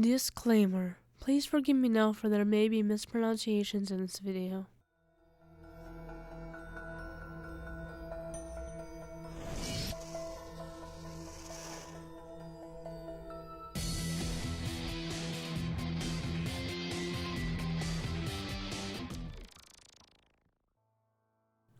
Disclaimer. Please forgive me now for there may be mispronunciations in this video.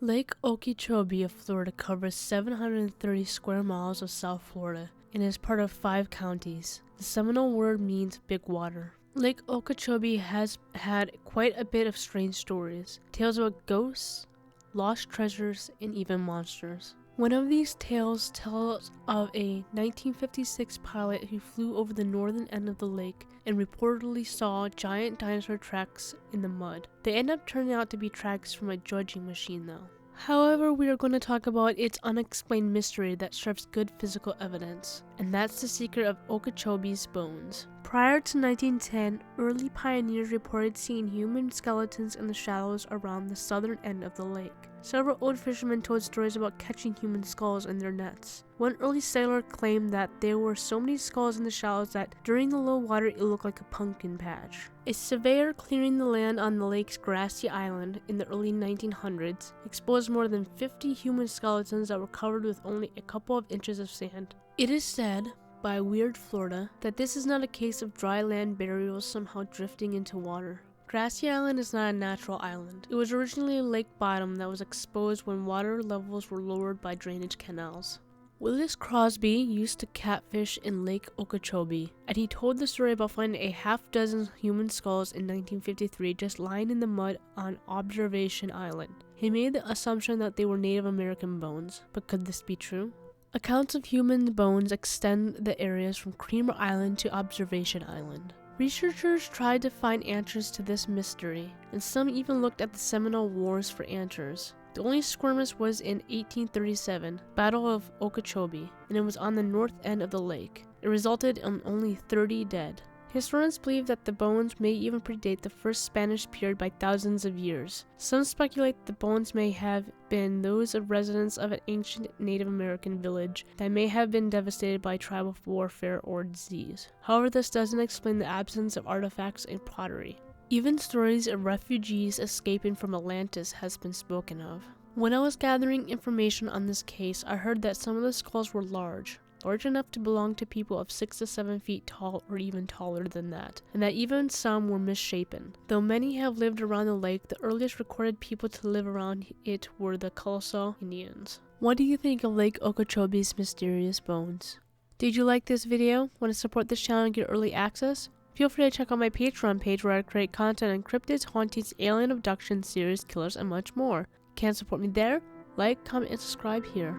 Lake Okeechobee of Florida covers 730 square miles of South Florida and is part of 5 counties. The Seminole word means big water. Lake Okeechobee has had quite a bit of strange stories, tales about ghosts, lost treasures, and even monsters. One of these tales tells of a 1956 pilot who flew over the northern end of the lake and reportedly saw giant dinosaur tracks in the mud. They end up turning out to be tracks from a dredging machine though. However, we are going to talk about its unexplained mystery that serves good physical evidence, and that's the secret of Okeechobee's bones. Prior to 1910, early pioneers reported seeing human skeletons in the shallows around the southern end of the lake. Several old fishermen told stories about catching human skulls in their nets. One early sailor claimed that there were so many skulls in the shallows that during the low water it looked like a pumpkin patch. A surveyor clearing the land on the lake's grassy island in the early 1900s exposed more than 50 human skeletons that were covered with only a couple of inches of sand. It is said by Weird Florida that this is not a case of dry land burials somehow drifting into water. Grassy Island is not a natural island. It was originally a lake bottom that was exposed when water levels were lowered by drainage canals. Willis Crosby used to catfish in Lake Okeechobee, and he told the story about finding a half-dozen human skulls in 1953 just lying in the mud on Observation Island. He made the assumption that they were Native American bones, but could this be true? Accounts of human bones extend the areas from Creamer Island to Observation Island. Researchers tried to find answers to this mystery, and some even looked at the Seminole Wars for answers. The only skirmish was in 1837, Battle of Okeechobee, and it was on the north end of the lake. It resulted in only 30 dead. Historians believe that the bones may even predate the first Spanish period by thousands of years. Some speculate the bones may have been those of residents of an ancient Native American village that may have been devastated by tribal warfare or disease. However, this doesn't explain the absence of artifacts and pottery. Even stories of refugees escaping from Atlantis has been spoken of. When I was gathering information on this case, I heard that some of the skulls were large enough to belong to people of 6 to 7 feet tall or even taller than that, and that even some were misshapen. Though many have lived around the lake, the earliest recorded people to live around it were the Carlson Indians. What do you think of Lake Okeechobee's mysterious bones? Did you like this video? Want to support this channel and get early access? Feel free to check out my Patreon page where I create content on cryptids, hauntings, alien abductions, serious killers, and much more. Can't support me there? Like, comment, and subscribe here.